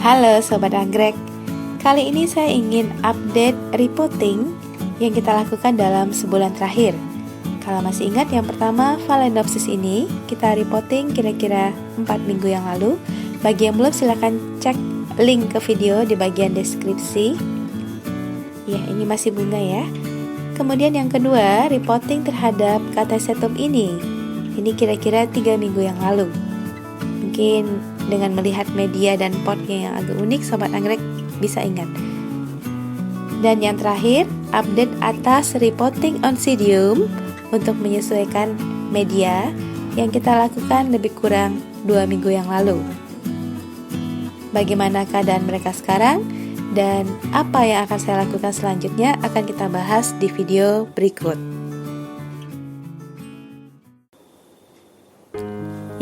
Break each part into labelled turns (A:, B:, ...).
A: Halo Sobat Anggrek, kali ini saya ingin update repotting yang kita lakukan dalam sebulan terakhir. Kalau masih ingat yang pertama Phalaenopsis ini kita repotting kira-kira 4 minggu yang lalu. Bagi yang belum silahkan cek link ke video di bagian deskripsi. Ya, ini masih bunga ya. Kemudian yang kedua repotting terhadap Catasetum ini. Ini kira-kira 3 minggu yang lalu. Mungkin dengan melihat media dan potnya yang agak unik, Sobat Anggrek bisa ingat. Dan yang terakhir, update atas repotting Oncidium untuk menyesuaikan media yang kita lakukan lebih kurang 2 minggu yang lalu. Bagaimana keadaan mereka sekarang dan apa yang akan saya lakukan selanjutnya akan kita bahas di video berikut.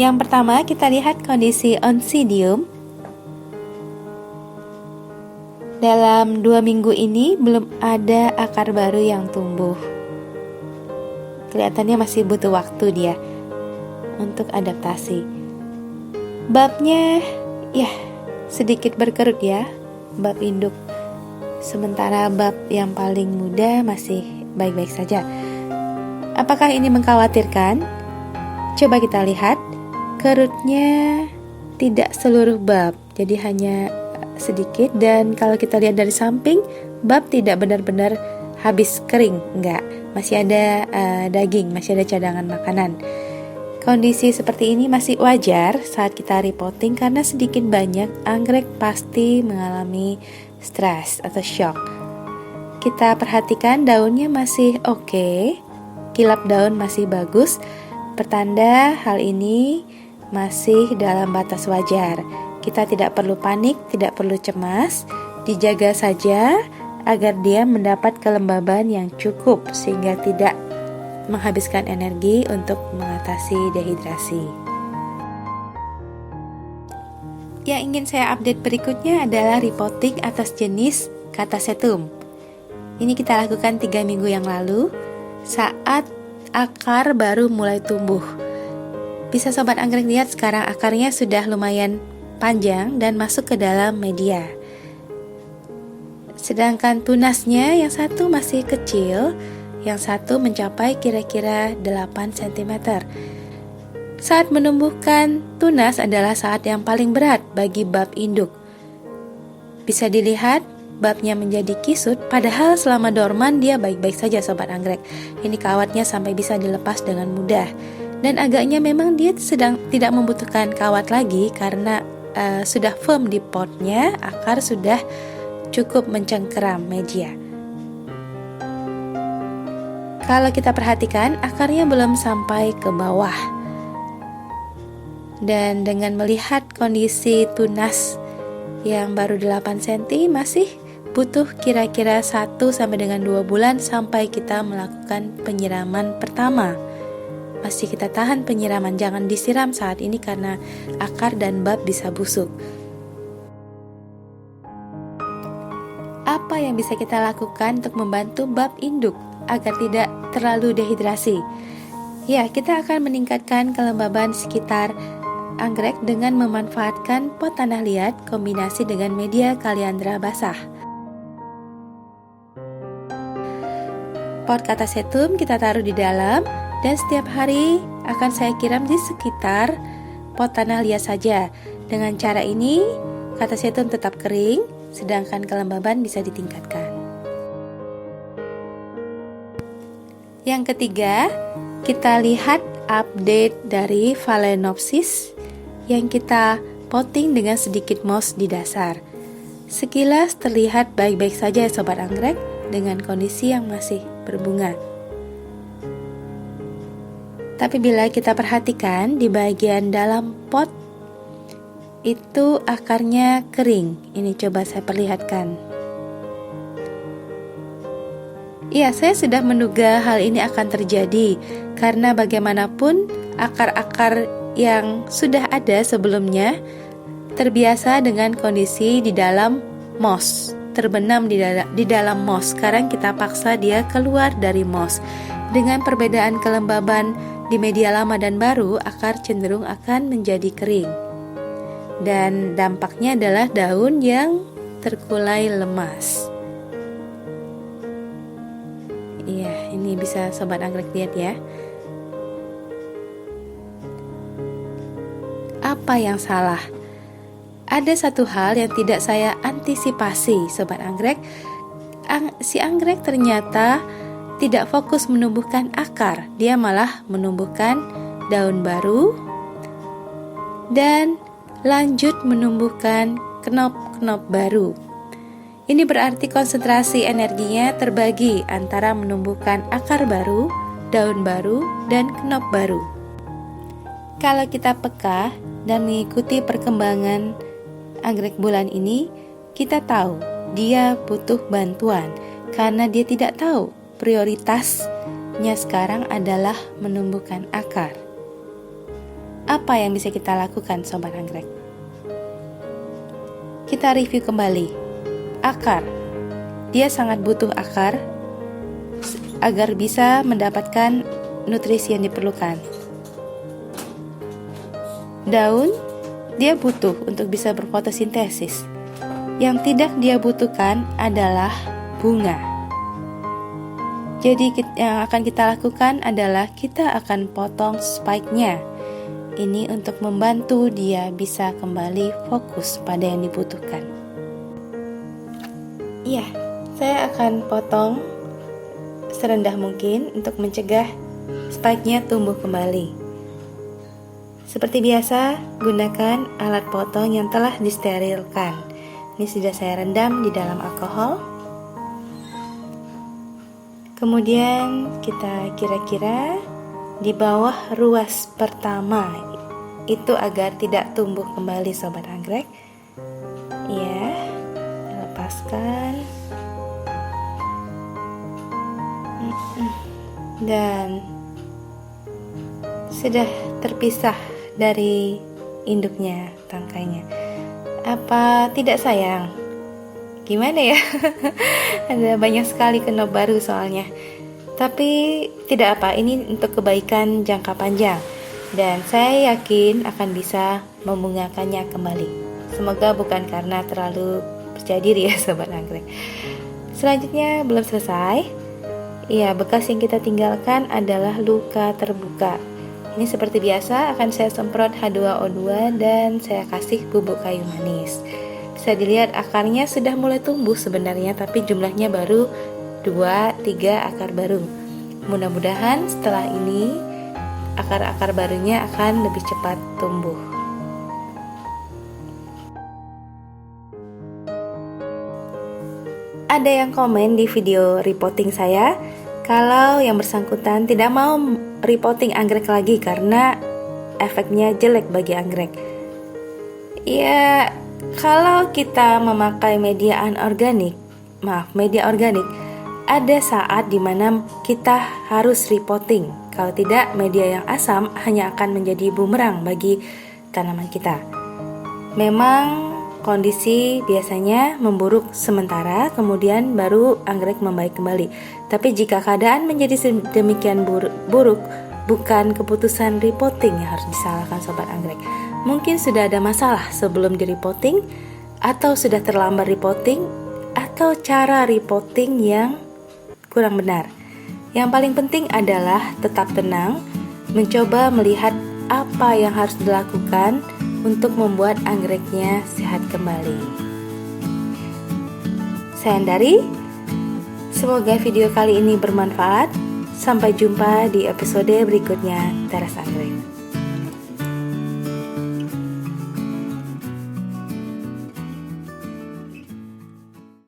A: Yang pertama kita lihat kondisi Oncidium. Dalam 2 minggu ini belum ada akar baru yang tumbuh. Kelihatannya masih butuh waktu dia untuk adaptasi. Babnya ya sedikit berkerut ya, bab induk. Sementara bab yang paling muda masih baik-baik saja. Apakah ini mengkhawatirkan? Coba kita lihat. Kerutnya tidak seluruh bab, jadi hanya sedikit. Dan kalau kita lihat dari samping, bab tidak benar-benar habis kering, enggak. Masih ada daging, masih ada cadangan makanan. Kondisi seperti ini masih wajar saat kita repotting karena sedikit banyak anggrek pasti mengalami stres atau shock. Kita perhatikan daunnya masih oke, kilap daun masih bagus, pertanda hal ini masih dalam batas wajar. Kita tidak perlu panik, tidak perlu cemas, dijaga saja agar dia mendapat kelembaban yang cukup sehingga tidak menghabiskan energi untuk mengatasi dehidrasi. Yang ingin saya update berikutnya adalah repotting atas jenis Catasetum. Ini kita lakukan 3 minggu yang lalu saat akar baru mulai tumbuh. Bisa Sobat Anggrek lihat sekarang akarnya sudah lumayan panjang dan masuk ke dalam media. Sedangkan tunasnya yang satu masih kecil, yang satu mencapai kira-kira 8 cm. Saat menumbuhkan tunas adalah saat yang paling berat bagi bab induk. Bisa dilihat babnya menjadi kisut, padahal selama dorman dia baik-baik saja Sobat Anggrek. Ini kawatnya sampai bisa dilepas dengan mudah. Dan agaknya memang dia sedang tidak membutuhkan kawat lagi karena sudah firm di potnya, akar sudah cukup mencengkeram media. Kalau kita perhatikan, akarnya belum sampai ke bawah. Dan dengan melihat kondisi tunas yang baru 8 cm masih butuh kira-kira 1 sampai dengan 2 bulan sampai kita melakukan penyiraman pertama. Masih kita tahan penyiraman, jangan disiram saat ini karena akar dan bab bisa busuk. Apa yang bisa kita lakukan untuk membantu bab induk agar tidak terlalu dehidrasi? Ya, kita akan meningkatkan kelembaban sekitar anggrek dengan memanfaatkan pot tanah liat kombinasi dengan media kaliandra basah. Pot Catasetum kita taruh di dalam dan setiap hari akan saya kiram di sekitar pot tanah liat saja. Dengan cara ini Catasetum tetap kering, sedangkan kelembaban bisa ditingkatkan. Yang ketiga, kita lihat update dari Phalaenopsis yang kita potting dengan sedikit moss di dasar. Sekilas terlihat baik-baik saja Sobat Anggrek dengan kondisi yang masih berbunga. Tapi bila kita perhatikan di bagian dalam pot itu akarnya kering. Ini coba saya perlihatkan. Ya, saya sudah menduga hal ini akan terjadi karena bagaimanapun akar-akar yang sudah ada sebelumnya terbiasa dengan kondisi di dalam moss, terbenam di dalam moss. Sekarang kita paksa dia keluar dari moss. Dengan perbedaan kelembaban di media lama dan baru, akar cenderung akan menjadi kering. dan dampaknya adalah daun yang terkulai lemas. Iya, ini bisa Sobat Anggrek lihat ya. Apa yang salah? Ada satu hal yang tidak saya antisipasi, Sobat Anggrek. Si anggrek ternyata tidak fokus menumbuhkan akar, dia malah menumbuhkan daun baru dan lanjut menumbuhkan knop-knop baru. Ini berarti konsentrasi energinya terbagi antara menumbuhkan akar baru, daun baru, dan knop baru. Kalau kita peka dan mengikuti perkembangan anggrek bulan ini, kita tahu dia butuh bantuan karena dia tidak tahu prioritasnya sekarang adalah menumbuhkan akar. Apa yang bisa kita lakukan, Sobat Anggrek? Kita review kembali. Akar, dia sangat butuh akar agar bisa mendapatkan nutrisi yang diperlukan. Daun, dia butuh untuk bisa berfotosintesis. Yang tidak dia butuhkan adalah bunga. Jadi yang akan kita lakukan adalah kita akan potong spike-nya. Ini untuk membantu dia bisa kembali fokus pada yang dibutuhkan. Iya, saya akan potong serendah mungkin untuk mencegah spike-nya tumbuh kembali. Seperti biasa, gunakan alat potong yang telah disterilkan. Ini sudah saya rendam di dalam alkohol. Kemudian kita kira-kira di bawah ruas pertama, itu agar tidak tumbuh kembali, Sobat Anggrek. Ya, lepaskan. Dan sudah terpisah dari induknya, tangkainya. Apa tidak sayang? Gimana ya? Ada banyak sekali knop baru soalnya. Tapi tidak apa, ini untuk kebaikan jangka panjang. Dan saya yakin akan bisa membungakannya kembali. Semoga bukan karena terlalu percaya diri ya, Sobat Anggrek. Selanjutnya belum selesai. Iya, bekas yang kita tinggalkan adalah luka terbuka. Ini seperti biasa akan saya semprot H2O2 dan saya kasih bubuk kayu manis. Bisa dilihat akarnya sudah mulai tumbuh sebenarnya, tapi jumlahnya baru 2-3 akar baru. Mudah-mudahan setelah ini akar-akar barunya akan lebih cepat tumbuh. Ada yang komen di video repotting saya kalau yang bersangkutan tidak mau repotting anggrek lagi karena efeknya jelek bagi anggrek. Ya, kalau kita memakai media organik, ada saat dimana kita harus repotting. Kalau tidak, media yang asam hanya akan menjadi bumerang bagi tanaman kita. Memang kondisi biasanya memburuk sementara, kemudian baru anggrek membaik kembali. Tapi jika keadaan menjadi sedemikian buruk, bukan keputusan repotting yang harus disalahkan, Sobat Anggrek. Mungkin sudah ada masalah sebelum direpotting, atau sudah terlambat repotting, atau cara repotting yang kurang benar. Yang paling penting adalah tetap tenang, mencoba melihat apa yang harus dilakukan untuk membuat anggreknya sehat kembali. Saya Andari, semoga video kali ini bermanfaat. Sampai jumpa di episode berikutnya Teras Anggrek.